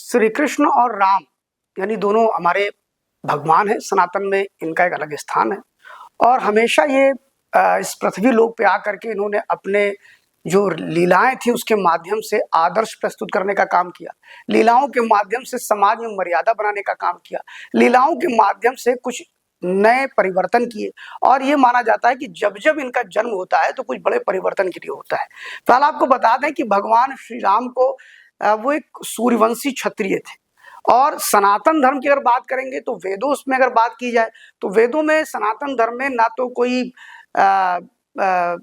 श्री कृष्ण और राम यानी दोनों हमारे भगवान हैं। सनातन में इनका एक अलग स्थान है और हमेशा ये इस पृथ्वी लोक पे आकर के इन्होंने अपने जो लीलाएं थी उसके माध्यम से आदर्श प्रस्तुत करने का काम किया। लीलाओं के माध्यम से समाज में मर्यादा बनाने का काम किया। लीलाओं के माध्यम से कुछ नए परिवर्तन किए और ये माना जाता है कि जब जब इनका जन्म होता है तो कुछ बड़े परिवर्तन के लिए होता है। फिलहाल आपको बता दें कि भगवान श्री राम को वो एक सूर्यवंशी क्षत्रिय थे और सनातन धर्म की अगर बात करेंगे तो वेदों में अगर बात की जाए तो वेदों में सनातन धर्म में ना तो कोई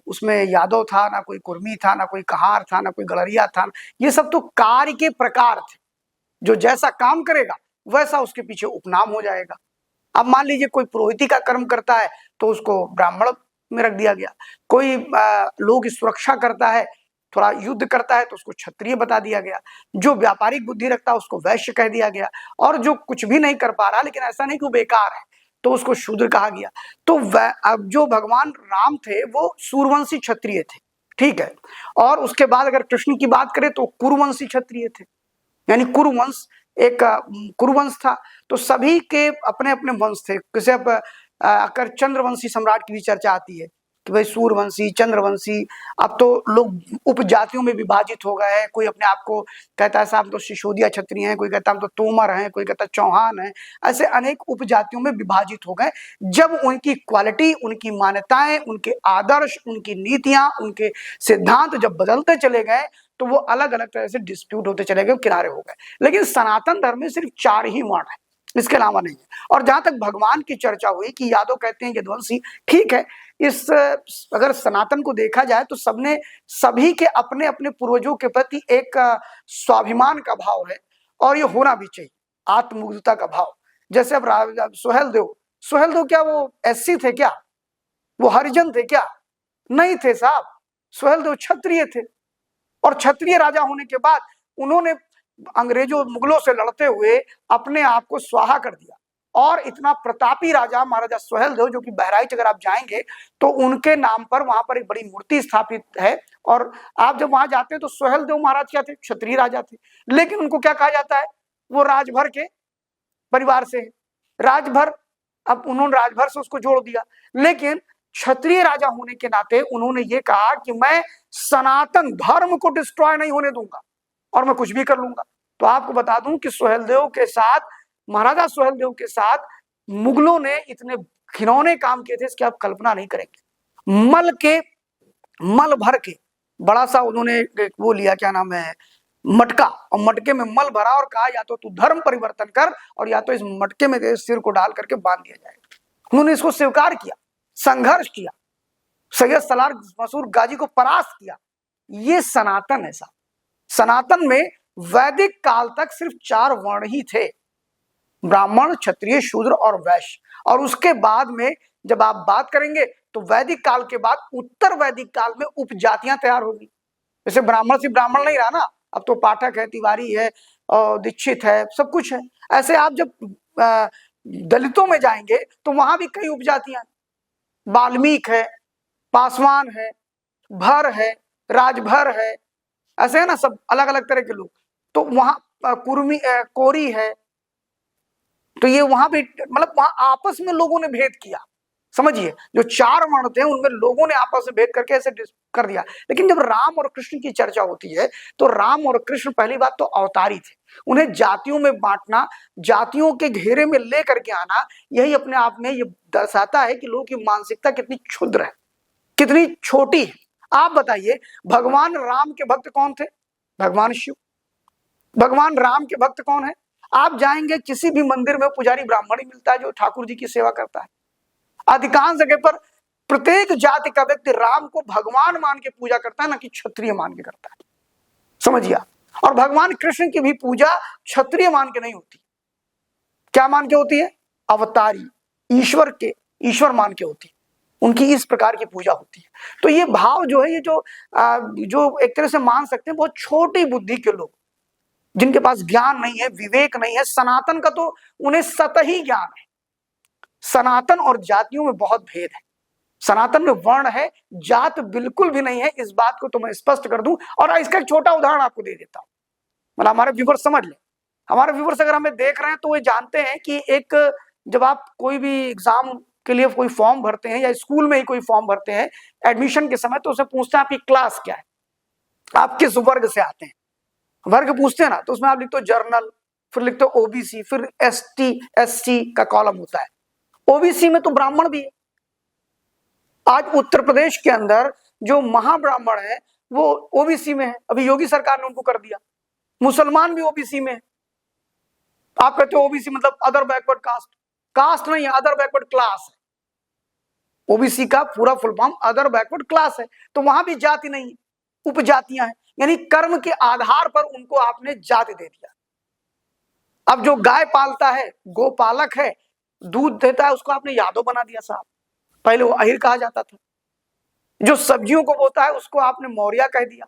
उसमें यादव था, ना कोई कुर्मी था, ना कोई कहार था, ना कोई गड़रिया था। ये सब तो कार्य के प्रकार थे। जो जैसा काम करेगा वैसा उसके पीछे उपनाम हो जाएगा। अब मान लीजिए कोई पुरोहिती का कर्म करता है तो उसको ब्राह्मण में रख दिया गया। कोई लोगों की सुरक्षा करता है, थोड़ा युद्ध करता है तो उसको क्षत्रिय बता दिया गया। जो व्यापारिक बुद्धि रखता है उसको वैश्य कह दिया गया और जो कुछ भी नहीं कर पा रहा लेकिन ऐसा नहीं कि वो बेकार है तो उसको शूद्र कहा गया। तो अब जो भगवान राम थे वो सूर्यवंशी क्षत्रिय थे, ठीक है। और उसके बाद अगर कृष्ण की बात करें तो कुरुवंशी क्षत्रिय थे, यानी कुरुवंश एक कुरुवंश था। तो सभी के अपने अपने वंश थे। जैसे अगर चंद्रवंशी सम्राट की भी चर्चा आती है कि भाई सूर्यवंशी, चंद्रवंशी। अब तो लोग उपजातियों में विभाजित हो गए हैं। कोई अपने आप को कहता है साहब तो सिसोदिया क्षत्रिय हैं, कोई कहता हम तो तोमर हैं, कोई कहता चौहान है। ऐसे अनेक उपजातियों में विभाजित हो गए। जब उनकी क्वालिटी, उनकी मान्यताएं, उनके आदर्श, उनकी नीतियां, उनके सिद्धांत जब बदलते चले गए तो वो अलग अलग तरह से डिस्प्यूट होते चले गए, किनारे हो गए। लेकिन सनातन धर्म में सिर्फ 4 ही वर्ण है, इसके अलावा नहीं है। और जहां तक भगवान की चर्चा हुई कि यादव कहते हैं यदुवंशी, ठीक है। इस अगर सनातन को देखा जाए तो सबने सभी के अपने अपने पूर्वजों के प्रति एक स्वाभिमान का भाव है और ये होना भी चाहिए, आत्ममुग्धता का भाव। जैसे अब सुहेल देव क्या वो एससी थे क्या? वो हरिजन थे क्या? नहीं थे साहब। सुहेल देव क्षत्रिय थे और क्षत्रिय राजा होने के बाद उन्होंने अंग्रेजों मुगलों से लड़ते हुए अपने आप को स्वाहा कर दिया। और इतना प्रतापी राजा महाराजा सुहेल देव, जो कि बहराइच अगर आप जाएंगे तो उनके नाम पर वहां पर एक बड़ी मूर्ति स्थापित है। और आप जब वहां जाते हैं तो सुहेल देव महाराज क्या थे? क्षत्रिय राजा थे। लेकिन उनको क्या कहा जाता है? वो राजभर के परिवार से है। राजभर, अब उन्होंने राजभर से उसको जोड़ दिया। लेकिन क्षत्रिय राजा होने के नाते उन्होंने ये कहा कि मैं सनातन धर्म को डिस्ट्रॉय नहीं होने दूंगा और मैं कुछ भी कर लूंगा। तो आपको बता दूं कि सुहेलदेव के साथ, महाराजा सुहेलदेव के साथ मुगलों ने इतने घिनौने काम किए थे इसकी आप कल्पना नहीं करेंगे। मल भर के बड़ा सा उन्होंने वो लिया, क्या नाम है, मटका, और मटके में मल भरा और कहा या तो तू धर्म परिवर्तन कर और या तो इस मटके में सिर को डाल करके बांध दिया जाएगा। उन्होंने इसको स्वीकार किया, संघर्ष किया, सैयद सलार मसूर गाजी को परास्त किया। ये सनातन है साहब। सनातन में वैदिक काल तक सिर्फ 4 वर्ण ही थे, ब्राह्मण, क्षत्रिय, शूद्र और वैश्य। और उसके बाद में जब आप बात करेंगे तो वैदिक काल के बाद उत्तर वैदिक काल में उपजातियां तैयार होगी। जैसे ब्राह्मण से ब्राह्मण नहीं रहा ना, अब तो पाठक है, तिवारी है और दीक्षित है, सब कुछ है। ऐसे आप जब दलितों में जाएंगे तो वहां भी कई उपजातियां, वाल्मीकि है, पासवान है, भर है, राजभर है, ऐसे है ना, सब अलग अलग तरह के लोग। तो वहां कुर्मी कोरी है। तो ये वहां भी मतलब वहां आपस में लोगों ने भेद किया। समझिए, जो 4 वर्ण थे उनमें लोगों ने आपस में भेद करके ऐसे कर दिया। लेकिन जब राम और कृष्ण की चर्चा होती है तो राम और कृष्ण पहली बात तो अवतारी थे। उन्हें जातियों में बांटना, जातियों के घेरे में ले करके आना, यही अपने आप में ये दर्शाता है कि लोगों की मानसिकता कितनी क्षुद्र है, कितनी छोटी है। आप बताइए, भगवान राम के भक्त कौन थे? भगवान शिव। भगवान राम के भक्त कौन है? आप जाएंगे किसी भी मंदिर में पुजारी ब्राह्मण ही मिलता है जो ठाकुर जी की सेवा करता है। अधिकांश जगह पर प्रत्येक जाति का व्यक्ति राम को भगवान मान के पूजा करता है, ना कि क्षत्रिय मान के करता है। समझिए। और भगवान कृष्ण की भी पूजा क्षत्रिय मान के नहीं होती। क्या मान के होती है? अवतारी, ईश्वर मान के होती है। उनकी इस प्रकार की पूजा होती है। तो ये भाव जो है, ये जो एक तरह से मान सकते हैं बहुत छोटी बुद्धि के लोग, जिनके पास ज्ञान नहीं है, विवेक नहीं है। सनातन का तो उन्हें सतही ज्ञान है। सनातन और जातियों में बहुत भेद है। सनातन में वर्ण है, जात बिल्कुल भी नहीं है। इस बात को तो मैं स्पष्ट कर दूं और इसका एक छोटा उदाहरण आपको दे देता हूं, मतलब हमारे व्यूअर समझ ले। हमारे व्यूवर्स अगर हमें देख रहे हैं तो वे जानते हैं कि एक जब आप कोई भी एग्जाम के लिए कोई फॉर्म भरते हैं या स्कूल में ही कोई फॉर्म भरते हैं एडमिशन के समय, तो उसे पूछते हैं आपकी क्लास क्या है, आप किस वर्ग से आते हैं, वर्ग पूछते हैं ना, तो उसमें आप लिखते हो जर्नल, फिर लिखते हो ओबीसी, फिर एसटी एससी का कॉलम होता है। ओबीसी में तो ब्राह्मण भी है। आज उत्तर प्रदेश के अंदर जो महाब्राह्मण है वो ओबीसी में है, अभी योगी सरकार ने उनको कर दिया। मुसलमान भी ओबीसी में है। आप कहते हो ओबीसी मतलब अदर बैकवर्ड कास्ट, कास्ट नहीं है, अदर बैकवर्ड क्लास है। ओबीसी का पूरा full form other backward class है। तो वहां भी जाति नहीं है, उपजातियां हैं, यानी कर्म के आधार पर उनको आपने जाति दे दिया। अब जो गाय पालता है, गोपालक है, दूध देता है, उसको आपने यादव बना दिया साहब, पहले वो अहिर कहा जाता था। जो सब्जियों को बोता है उसको आपने मौर्य कह दिया,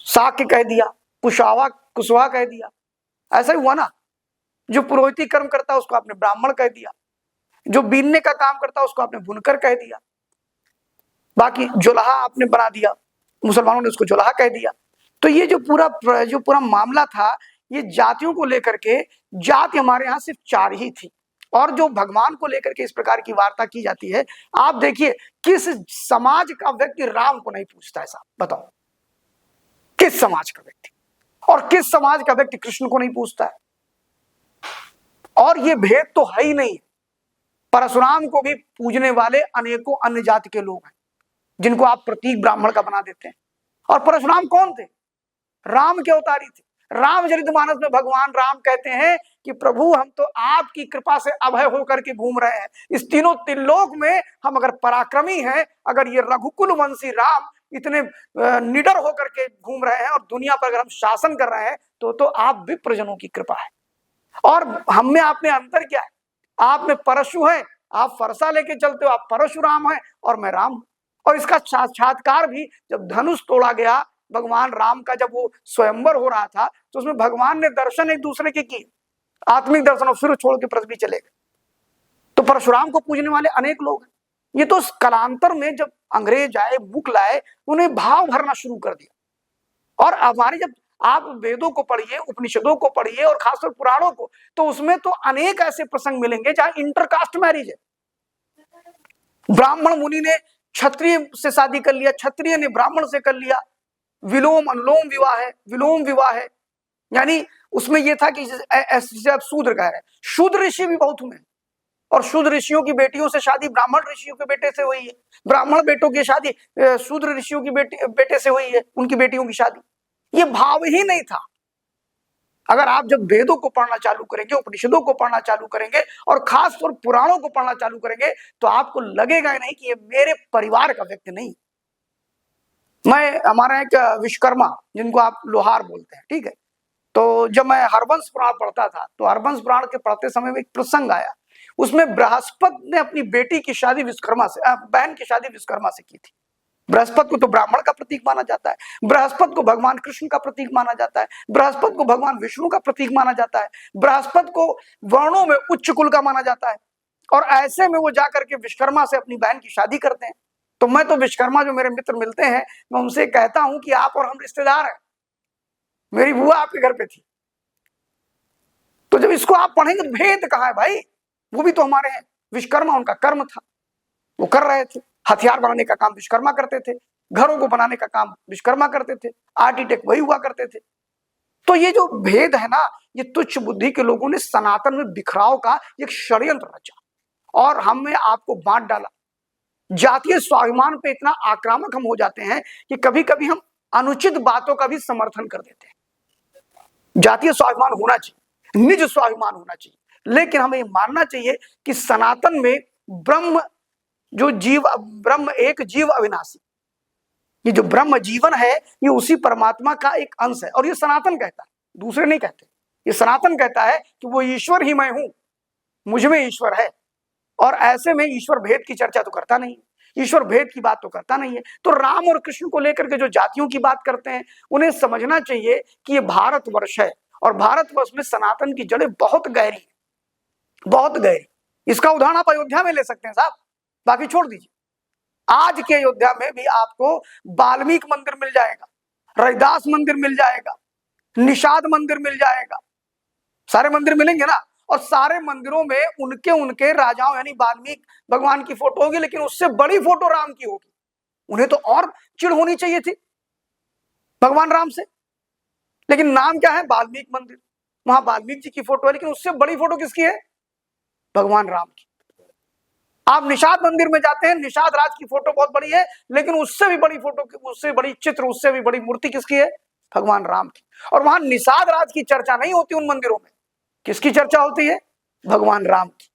शाक्य कह दिया, कुशावा कुशवाहा कह दिया। ऐसा ही हुआ ना। जो पुरोहिती कर्म करता है उसको आपने ब्राह्मण कह दिया, जो बीनने का काम करता है उसको आपने बुनकर कह दिया, बाकी जुलाहा आपने बना दिया, मुसलमानों ने उसको जुलाहा कह दिया। तो ये जो पूरा मामला था, ये जातियों को लेकर के, जाति हमारे यहाँ सिर्फ 4 ही थी। और जो भगवान को लेकर के इस प्रकार की वार्ता की जाती है, आप देखिए किस समाज का व्यक्ति राम को नहीं पूछता है साहब, बताओ किस समाज का व्यक्ति, और किस समाज का व्यक्ति कृष्ण को नहीं पूछता है। और ये भेद तो है ही नहीं। परशुराम को भी पूजने वाले अनेकों अन्य जाति के लोग हैं जिनको आप प्रतीक ब्राह्मण का बना देते हैं। और परशुराम कौन थे? राम के अवतारी थे। रामचरितमानस में भगवान राम कहते हैं कि प्रभु हम तो आपकी कृपा से अभय होकर के घूम रहे हैं, इस तीनों त्रिलोक में हम अगर पराक्रमी हैं, अगर ये रघुकुल वंशी राम इतने निडर होकर के घूम रहे हैं और दुनिया पर अगर हम शासन कर रहे हैं, तो आप विप्रजनों की कृपा है। और हम में आप में अंतर क्या है? आप में परशु है, आप फरसा लेके चलते हो, आप परशुराम है और मैं राम हूं। और इसका साक्षात्कार भी जब धनुष तोड़ा गया भगवान राम का, जब वो स्वयंवर हो रहा था, तो उसमें भगवान ने दर्शन एक दूसरे के किए, आत्मिक दर्शन, और फिर छोड़ के पृथ्वी चले गए। तो परशुराम को पूजने वाले अनेक लोग हैं। ये तो कालांतर में जब अंग्रेज आए, मुगल आए, उन्हें भाव भरना शुरू कर दिया। और हमारे जब आप वेदों को पढ़िए, उपनिषदों को पढ़िए और खासकर पुराणों को, तो उसमें तो अनेक ऐसे प्रसंग मिलेंगे जहां इंटरकास्ट मैरिज है। ब्राह्मण मुनि ने क्षत्रिय से शादी कर लिया, क्षत्रिय ने ब्राह्मण से कर लिया, विलोम अनुलोम विवाह है, विलोम विवाह है। यानी उसमें यह था कि जैसे आप शूद्र कह रहे हैं, शूद्र ऋषि भी बहुत हुए, और शूद्र ऋषियों की बेटियों से शादी ब्राह्मण ऋषियों के बेटे से हुई है, ब्राह्मण बेटों की शादी शूद्र ऋषियों की बेटे से हुई है, उनकी बेटियों की शादी। ये भाव ही नहीं था। अगर आप जब वेदों को पढ़ना चालू करेंगे, उपनिषदों को पढ़ना चालू करेंगे और खासतौर पुराणों को पढ़ना चालू करेंगे, तो आपको लगेगा नहीं कि ये मेरे परिवार का व्यक्ति नहीं। हमारा एक विश्वकर्मा, जिनको आप लोहार बोलते हैं, ठीक है, तो जब मैं हरवंश पुराण पढ़ता था, तो हरवंश पुराण के पढ़ते समय में एक प्रसंग आया, उसमें बृहस्पति ने अपनी बेटी की शादी विश्वकर्मा से, बहन की शादी विश्वकर्मा से की थी। बृहस्पति को तो ब्राह्मण का प्रतीक माना जाता है, बृहस्पति को भगवान कृष्ण का प्रतीक माना जाता है, बृहस्पति को भगवान विष्णु का प्रतीक माना जाता है, बृहस्पति को वर्णों में उच्च कुल का माना जाता है। और ऐसे में वो जाकर के विश्वकर्मा से अपनी बहन की शादी करते हैं। तो मैं तो विश्वकर्मा जो मेरे मित्र मिलते हैं, मैं उनसे कहता हूं कि आप और हम रिश्तेदार हैं, मेरी बुआ आपके घर पे थी। तो जब इसको आप पढ़ेंगे, भेद कहां है भाई? वो भी तो हमारे हैं। विश्वकर्मा उनका कर्म था, वो कर रहे थे। हथियार बनाने का काम विश्वकर्मा करते थे, घरों को बनाने का काम विश्वकर्मा करते थे, आर्किटेक्ट वही हुआ करते थे। तो ये जो भेद है ना, ये तुच्छ बुद्धि के लोगों ने सनातन में बिखराव का एक षड्यंत्र रचा और हमें आपको बांट डाला। जातीय स्वाभिमान पे इतना आक्रामक हम हो जाते हैं कि कभी कभी हम अनुचित बातों का भी समर्थन कर देते हैं। जातीय स्वाभिमान होना चाहिए, निज स्वाभिमान होना चाहिए, लेकिन हमें ये मानना चाहिए कि सनातन में ब्रह्म ब्रह्म एक जीव अविनाशी, ये जो ब्रह्म जीवन है, ये उसी परमात्मा का एक अंश है। और ये सनातन कहता है, दूसरे नहीं कहते। ये सनातन कहता है कि वो ईश्वर ही मैं हूं, मुझ में ईश्वर है। और ऐसे में ईश्वर भेद की चर्चा तो करता नहीं है, ईश्वर भेद की बात तो करता नहीं है। तो राम और कृष्ण को लेकर के जो जातियों की बात करते हैं, उन्हें समझना चाहिए कि ये भारतवर्ष है और भारतवर्ष में सनातन की जड़ें बहुत गहरी है, बहुत गहरी। इसका उदाहरण आप अयोध्या में ले सकते हैं साहब, बाकी छोड़ दीजिए। आज के अयोध्या में भी आपको वाल्मीकि मंदिर मिल जाएगा, रविदास मंदिर मिल जाएगा, निषाद मंदिर मिल जाएगा, सारे मंदिर मिलेंगे ना, और सारे मंदिरों में उनके उनके राजाओं यानी वाल्मीकि भगवान की फोटो होगी, लेकिन उससे बड़ी फोटो राम की होगी। उन्हें तो और चिढ़ होनी चाहिए थी भगवान राम से, लेकिन नाम क्या है, वाल्मीकि मंदिर, वहां वाल्मीकि जी की फोटो है, लेकिन उससे बड़ी फोटो किसकी है, भगवान राम की। आप निषाद मंदिर में जाते हैं, निषाद राज की फोटो बहुत बड़ी है, लेकिन उससे भी बड़ी फोटो, उससे बड़ी चित्र, उससे भी बड़ी मूर्ति किसकी है, भगवान राम की। और वहां निषाद राज की चर्चा नहीं होती उन मंदिरों में, किसकी चर्चा होती है, भगवान राम की।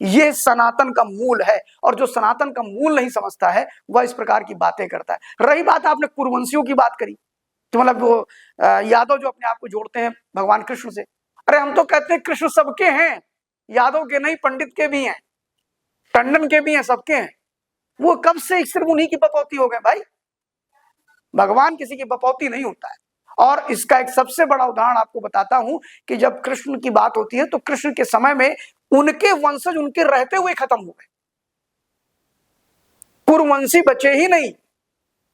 ये सनातन का मूल है, और जो सनातन का मूल नहीं समझता है वह इस प्रकार की बातें करता है। रही बात आपने कुरुवंशियों की बात करी, तो मतलब वो यादव जो अपने आप को जोड़ते हैं भगवान कृष्ण से, अरे हम तो कहते हैं कृष्ण सबके हैं, यादव के नहीं, पंडित के भी हैं, टंडन के भी हैं, सबके हैं। वो कब से सिर्फ उन्हीं की बपौती हो गए भाई, भगवान किसी की बपौती नहीं होता है। और इसका एक सबसे बड़ा उदाहरण आपको बताता हूं कि जब कृष्ण की बात होती है तो कृष्ण के समय में उनके वंशज उनके रहते हुए खत्म हो गए, कुरुवंशी बचे ही नहीं,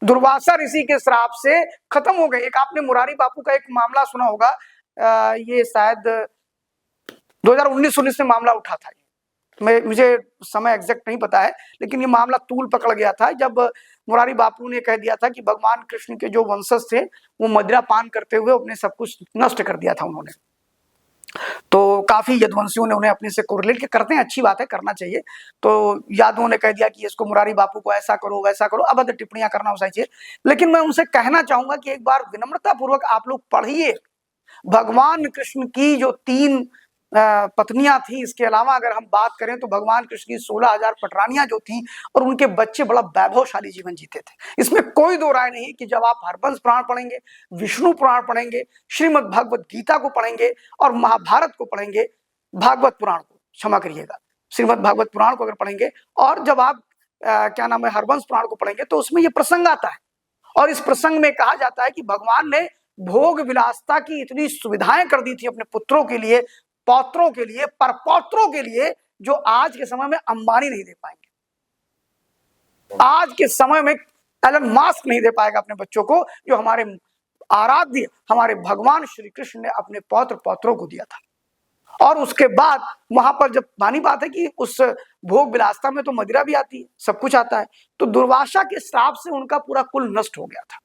दुर्वासा ऋषि के श्राप से खत्म हो गए। एक आपने मुरारी बापू का एक मामला सुना होगा, ये शायद 2019 में मामला उठा था, मुझे समय एग्जैक्ट नहीं पता है, लेकिन ये मामला तूल पकड़ गया था जब मुरारी बापू ने कह दिया था कि भगवान कृष्ण के जो वंशज थे वो मदिरा पान करते हुए अपने सब कुछ नष्ट कर दिया था उन्होंने। तो काफी यदुवंशियों ने उन्हें अपने से कोरिलेट के करते हैं, अच्छी बात है, करना चाहिए। तो यादवों ने कह दिया कि इसको मुरारी बापू को ऐसा करो वैसा करो, अभद्र टिप्पणियां करना हो चाहिए। लेकिन मैं उनसे कहना चाहूंगा कि एक बार विनम्रता पूर्वक आप लोग पढ़िए, भगवान कृष्ण की जो 3 पत्नियां थी, इसके अलावा अगर हम बात करें तो भगवान कृष्ण की 16,000 पटरानियां जो थी, और उनके बच्चे बड़ा वैभवशाली जीवन जीते थे। इसमें कोई दो राय नहीं कि जब आप हरवंश पुराण पढ़ेंगे, विष्णु पुराण पढ़ेंगे, श्रीमद् भगवत गीता को पढ़ेंगे और महाभारत को पढ़ेंगे, भागवत पुराण को, क्षमा करिएगा, श्रीमद् भागवत पुराण को अगर पढ़ेंगे, और जब आप क्या नाम है, हरवंश पुराण को पढ़ेंगे, तो उसमें यह प्रसंग आता है। और इस प्रसंग में कहा जाता है कि भगवान ने भोग विलासता की इतनी सुविधाएं कर दी थी अपने पुत्रों के लिए, पौत्रों के लिए, परपौत्रों के लिए, जो आज के समय में अंबानी नहीं दे पाएंगे, आज के समय में एलन मास्क नहीं दे पाएगा अपने बच्चों को, जो हमारे आराध्य, हमारे भगवान श्री कृष्ण ने अपने पौत्र पौत्रों को दिया था। और उसके बाद वहां पर जब मानी बात है कि उस भोग विलासता में तो मदिरा भी आती है, सब कुछ आता है, तो दुर्वासा के श्राप से उनका पूरा कुल नष्ट हो गया था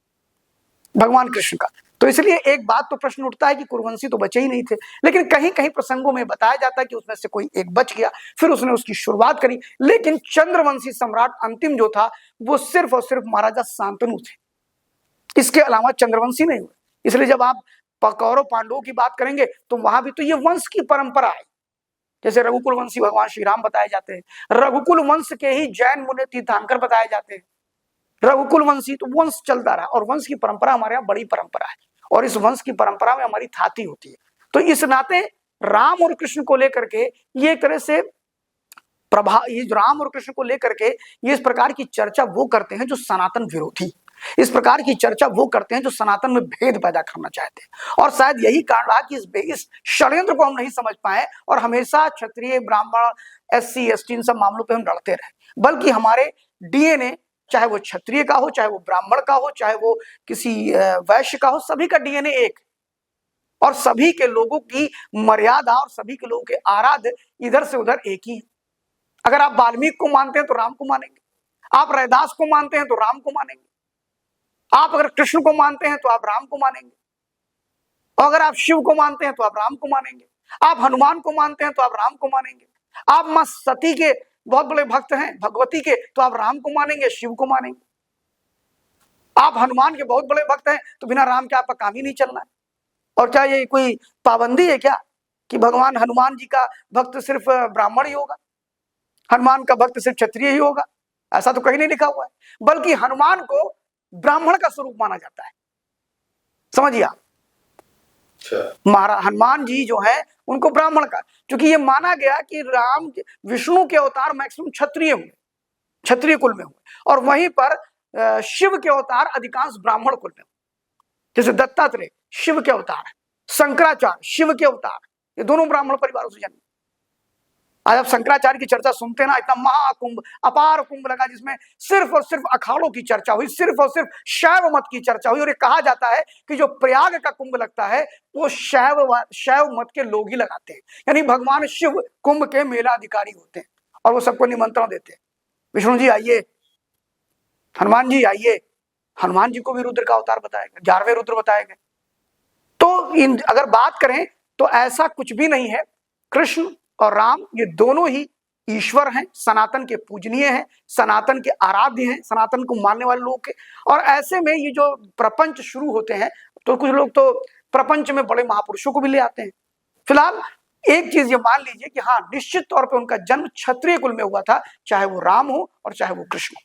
भगवान कृष्ण का। तो इसलिए एक बात तो प्रश्न उठता है कि कुरुवंशी तो बचे ही नहीं थे, लेकिन कहीं कहीं प्रसंगों में बताया जाता है कि उसमें से कोई एक बच गया, फिर उसने उसकी शुरुआत करी। लेकिन चंद्रवंशी सम्राट अंतिम जो था वो सिर्फ और सिर्फ महाराजा शांतनु थे, इसके अलावा चंद्रवंशी नहीं हुए। इसलिए जब आप कौरव पांडवों की बात करेंगे तो वहां भी तो ये वंश की परंपरा है, जैसे रघुकुल वंशी भगवान श्री राम बताए जाते हैं, रघुकुल वंश के ही जैन मुनि तीर्थंकर बताए जाते हैं, रघुकुल वंशी, तो वंश चलता रहा, और वंश की परंपरा हमारे यहाँ बड़ी परंपरा है, और इस वंश की परंपरा में हमारी थाती होती है। तो इस नाते राम और कृष्ण को लेकर के ये एक तरह से ये राम और कृष्ण को लेकर के ये इस प्रकार की चर्चा वो करते हैं जो सनातन विरोधी, इस प्रकार की चर्चा वो करते हैं जो सनातन में भेद पैदा करना चाहते हैं। और शायद यही कारण रहा कि इस षड्यंत्र को हम नहीं समझ पाए, और हमेशा क्षत्रिय, ब्राह्मण, SC ST इन सब मामलों पे हम लड़ते रहे। बल्कि हमारे DNA, चाहे वो क्षत्रिय का हो, चाहे वो ब्राह्मण का हो, चाहे वो किसी वैश्य का हो, सभी का DNA एक, और सभी के लोगों की मर्यादा और सभी के लोगों के आराध्य इधर से उधर एक ही है। अगर आप वाल्मीकि को मानते हैं तो राम को मानेंगे, आप रैदास को मानते हैं तो राम को मानेंगे, आप अगर कृष्ण को मानते हैं तो आप राम को मानेंगे, और अगर आप शिव को मानते हैं तो आप राम को मानेंगे, आप हनुमान को मानते हैं तो आप राम को मानेंगे, आप मां सती के बहुत बड़े भक्त हैं, भगवती के, तो आप राम को मानेंगे, शिव को मानेंगे। आप हनुमान के बहुत बड़े भक्त हैं तो बिना राम के आपका काम ही नहीं चलना है। और क्या ये कोई पाबंदी है क्या कि भगवान हनुमान जी का भक्त सिर्फ ब्राह्मण ही होगा, हनुमान का भक्त सिर्फ क्षत्रिय ही होगा? ऐसा तो कहीं नहीं लिखा हुआ है, बल्कि हनुमान को ब्राह्मण का स्वरूप माना जाता है, समझिए आप। महाराज हनुमान जी जो है उनको ब्राह्मण का, क्योंकि ये माना गया कि राम विष्णु के अवतार मैक्सिमम क्षत्रिय हुए, क्षत्रिय कुल में हुए, और वहीं पर शिव के अवतार अधिकांश ब्राह्मण कुल में हुए। जैसे दत्तात्रेय शिव के अवतार है, शंकराचार्य शिव के अवतार, ये दोनों ब्राह्मण परिवारों से जन्मे। आज आप शंकराचार्य की चर्चा सुनते ना, इतना महाकुंभ, अपार कुंभ लगा जिसमें सिर्फ और सिर्फ अखाड़ों की चर्चा हुई, सिर्फ और सिर्फ शैव मत की चर्चा हुई। और ये कहा जाता है कि जो प्रयाग का कुंभ लगता है वो शैव मत के लोग ही लगाते हैं, यानी भगवान शिव कुंभ के मेला अधिकारी होते हैं और वो सबको निमंत्रण देते हैं। विष्णु जी आइए, हनुमान जी आइए। हनुमान जी को भी रुद्र का अवतार बताया गया, 11वें रुद्र बताए गए। तो इन अगर बात करें तो ऐसा कुछ भी नहीं है। कृष्ण और राम ये दोनों ही ईश्वर हैं, सनातन के पूजनीय हैं, सनातन के आराध्य हैं, सनातन को मानने वाले लोग के। और ऐसे में ये जो प्रपंच शुरू होते हैं तो कुछ लोग तो प्रपंच में बड़े महापुरुषों को भी ले आते हैं। फिलहाल एक चीज ये मान लीजिए कि हाँ, निश्चित तौर पर उनका जन्म क्षत्रिय कुल में हुआ था, चाहे वो राम हो और चाहे वो कृष्ण हो।